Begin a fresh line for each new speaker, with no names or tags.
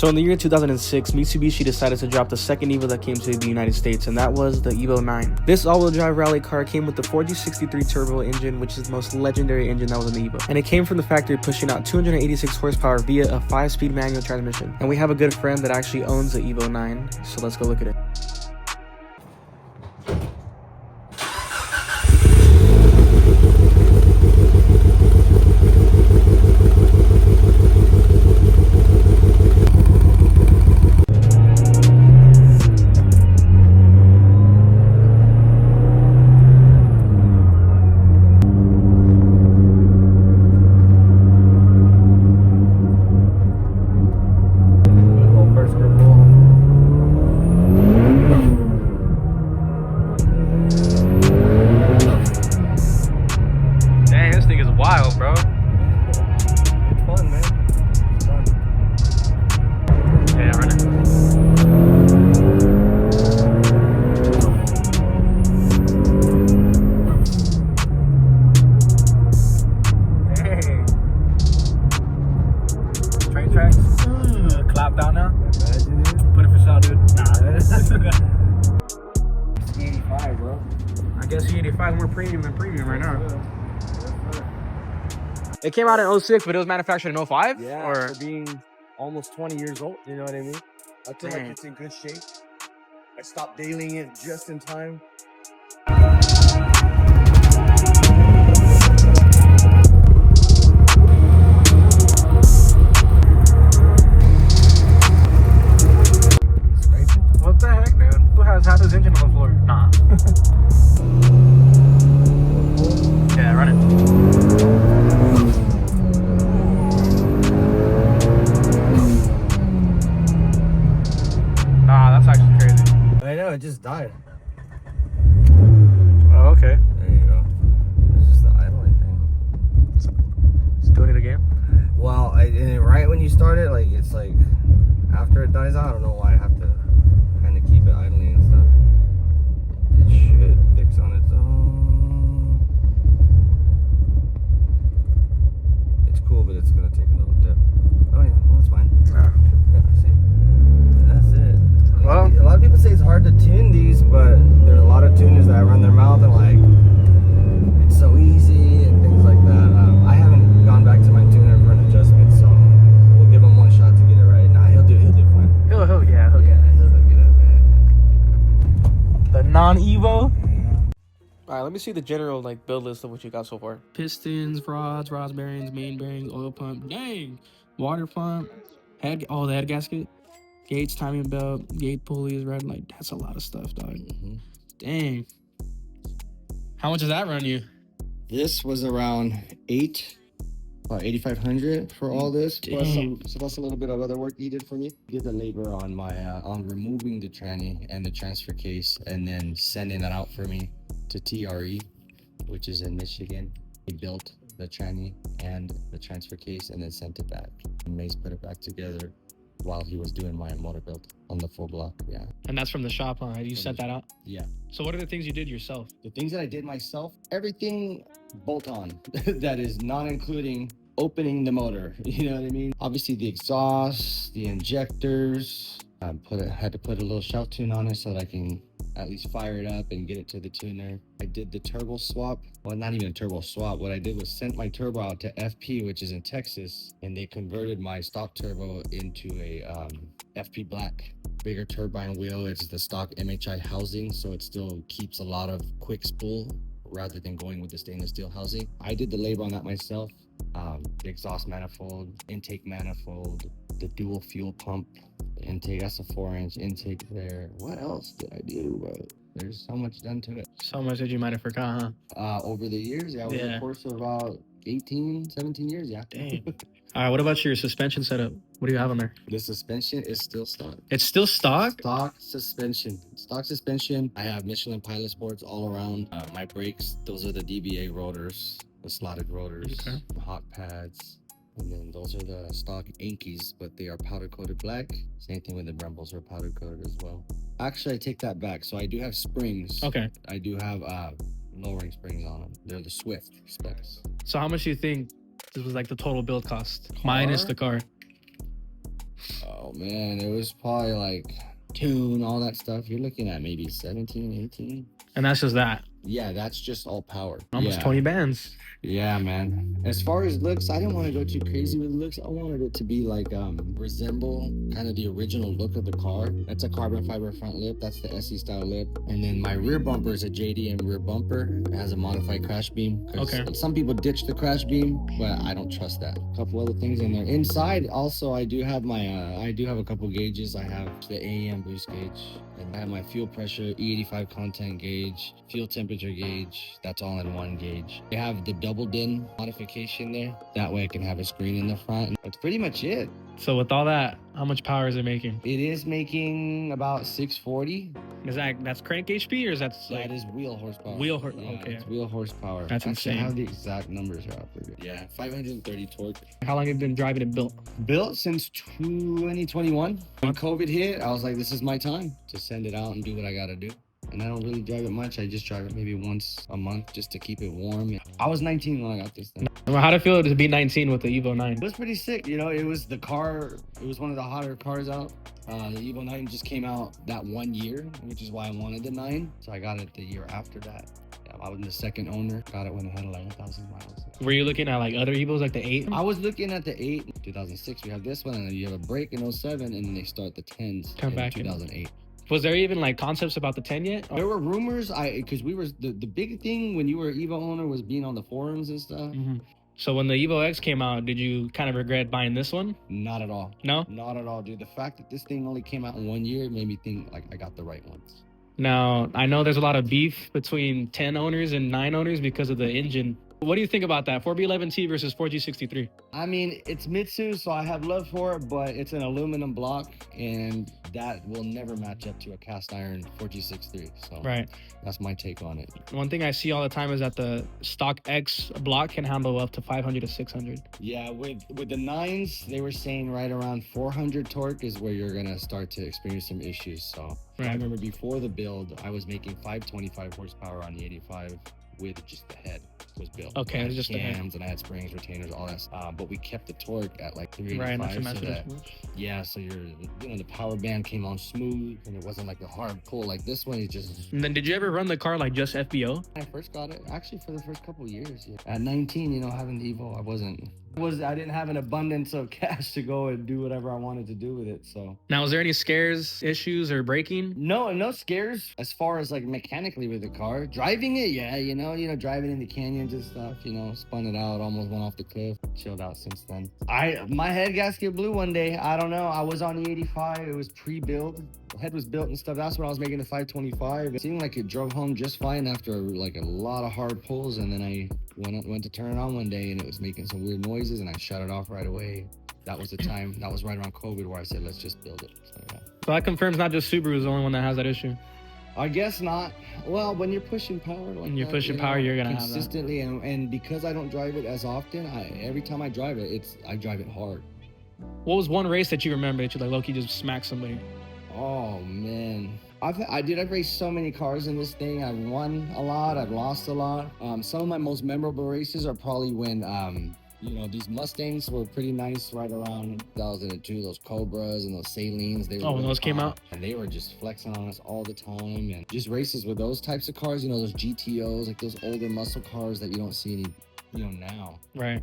So in the year 2006, Mitsubishi decided to drop the second Evo that came to the United States, and that was the Evo 9. This all-wheel drive rally car came with the 4G63 turbo engine, which is the most legendary engine that was in the Evo. And it came from the factory pushing out 286 horsepower via a 5-speed manual transmission. And we have a good friend that actually owns the Evo 9, so let's go look at it.
Wild, bro.
It's fun, man. It's fun.
Yeah, run it. Dang. Train tracks. Clap down now.
Imagine it.
Put it for sale, dude. Nah.
It's 85, bro.
I guess E85 is more premium than premium right now.
It came out in 06, but it was manufactured in 05?
Yeah,
Or...
for being almost 20 years old, you know what I mean? I feel like
Dang.
it's in good shape. I stopped dailying it just in time.
What the heck, dude? Who has half his engine on the floor? Nah. Yeah, run it. Nah, that's actually crazy.
I know, it just died.
Oh, okay.
There you go. It's just the idling thing.
It's doing it again.
Well, right when you start it, like, it's like, after it dies out, I don't know why I have to kind of keep it idling and stuff. It should fix on its own. It's cool, but it's gonna take a little dip. Oh yeah, well, that's fine.
Yeah.
Yeah, see? That's it.
Well,
A lot of people say it's hard to tune these, but there's a lot of tuners that run their mouth and like, it's so easy and things like that. I haven't gone back to my tuner for an adjustment, so we'll give him one shot to get it right. Nah, he'll do fine.
he'll
He'll get it, man.
The non-Evo.
Alright, let me see the general build list of what you got so far.
Pistons, rods bearings, main bearings, oil pump, dang, water pump, the head gasket, gates, timing belt, gate pulleys, that's a lot of stuff, dog. Dang. How much does that run you?
This was around about 8,500 for all this, plus a little bit of other work needed for me. Did the labor on my on removing the tranny and the transfer case, and then sending that out for me to TRE, which is in Michigan. He built the tranny and the transfer case, and then sent it back. And Mace put it back together while he was doing my motor build on the full block. Yeah.
And that's from the shop, huh? You sent that out?
Yeah.
So what are the things you did yourself?
The things that I did myself, everything bolt on. That is not including opening the motor. You know what I mean? Obviously the exhaust, the injectors. Had to put a little shout tune on it so that I can at least fire it up and get it to the tuner. I did the turbo swap. Well, not even a turbo swap. What I did was sent my turbo out to FP, which is in Texas, and they converted my stock turbo into a FP Black. Bigger turbine wheel. It's the stock MHI housing, so it still keeps a lot of quick spool rather than going with the stainless steel housing. I did the labor on that myself. The exhaust manifold, intake manifold, the dual fuel pump, the intake, that's a 4-inch intake there. What else did I do, bro? There's so much done to it.
So much that you might have forgot, huh?
Over the years, over the course of about 18, 17 years, yeah.
Dang. All right, what about your suspension setup? What do you have on there?
The suspension is still stock.
It's still stock?
Stock suspension. Stock suspension. I have Michelin pilot sports all around. My brakes, those are the DBA rotors, the slotted rotors, the hot pads. And then those are the stock Inkies, but they are powder coated black. Same thing with the Brembos, are powder coated as well. Actually, I take that back. So I do have springs.
Okay.
I do have lowering springs on them. They're the Swift specs.
So how much do you think this was the total build cost? Minus the car.
Oh man, it was probably like tune, all that stuff. You're looking at maybe 17, 18.
And that's just that.
Yeah, that's just all power.
Almost
Yeah.
20 bands.
Yeah, man. As far as looks, I didn't want to go too crazy with looks. I wanted it to be like resemble kind of the original look of the car. That's a carbon fiber front lip. That's the SE style lip. And then my rear bumper is a JDM rear bumper. It has a modified crash beam.
Okay.
Some people ditch the crash beam, but I don't trust that. A couple other things in there. Inside, also, I do have my I do have a couple gauges. I have the AEM boost gauge, and I have my fuel pressure E85 content gauge, fuel temperature gauge. That's all in one gauge. I have the double din modification there. That way I can have a screen in the front. That's pretty much it.
So with all that, how much power is it making?
It is making about 640.
Is that's crank HP or is that like
That is wheel horsepower.
wheel horse?
Yeah,
Okay.
it's wheel horsepower.
That's
Actually, I
insane.
have the exact numbers here. Yeah, 530 torque.
How long have you been driving it built?
Built since 2021. When COVID hit, I was like, this is my time to send it out and do what I gotta do. And I don't really drive it much. I just drive it maybe once a month just to keep it warm. I was 19 when I got this thing.
Well, how'd it feel to be 19 with the Evo 9?
It was pretty sick. You know, it was the car. It was one of the hotter cars out. The Evo 9 just came out that 1 year, which is why I wanted the 9. So I got it the year after that. Yeah, I was the second owner. Got it when it had 11,000 miles.
Were you looking at like other Evos, like the 8?
I was looking at the 8. 2006, we have this one, and then you have a break in 07, and then they start the 10s
Come
in
back in.
2008.
Was there even like concepts about the 10 yet?
There were rumors, because we were, the big thing when you were an Evo owner was being on the forums and stuff.
Mhm. So when the Evo X came out, did you kind of regret buying this one?
Not at all.
No?
Not at all, dude. The fact that this thing only came out in 1 year made me think like I got the right ones.
Now, I know there's a lot of beef between 10 owners and 9 owners because of the engine. What do you think about that? 4B11T versus 4G63?
I mean, it's Mitsu, so I have love for it, but it's an aluminum block, and that will never match up to a cast iron 4G63. So
Right.
that's my take on it.
One thing I see all the time is that the stock X block can handle up to 500 to 600.
Yeah, with the 9s, they were saying right around 400 torque is where you're gonna start to experience some issues. So
Right.
I remember before the build, I was making 525 horsepower on the 85 with just the head was built.
Okay,
I had
just the head.
cams, and I had springs, retainers, all that stuff. But we kept the torque at like
Right, not
385.
to mess
so
with
that,
it too much.
yeah, so the power band came on smooth, and it wasn't like a hard pull like this one. It just,
And then did you ever run the car like just FBO?
when I first got it, actually for the first couple years, yeah. At 19, you know, having the Evo, I didn't have an abundance of cash to go and do whatever I wanted to do with it. So
Now, was there any scares, issues, or braking?
no scares as far as like mechanically with the car. Driving it, yeah, you know, driving in the canyons and stuff, you know, spun it out, almost went off the cliff, chilled out since then. My head gasket blew one day. I don't know. I was on the 85. It was pre-built. The head was built and stuff. That's when I was making the 525. It seemed like it drove home just fine after like a lot of hard pulls, and then I went to turn it on one day, and it was making some weird noises, and I shut it off right away. That was the time. That was right around COVID where I said, let's just build it. So, yeah.
So that confirms not just Subaru is the only one that has that issue.
I guess not. Well, when you're pushing power like
When you're
that,
pushing power, you're gonna have that.
consistently, and because I don't drive it as often, every time I drive it, I drive it hard.
What was one race that you remember that you like Loki just smacked somebody?
Oh man, I've raced so many cars in this thing. I've won a lot. I've lost a lot. Some of my most memorable races are probably when these Mustangs were pretty nice right around 2002. Those Cobras and those Salines. They were
When
really
those came
hot,
out?
and they were just flexing on us all the time. And just races with those types of cars. You know, those GTOs, like those older muscle cars that you don't see any, now.
Right.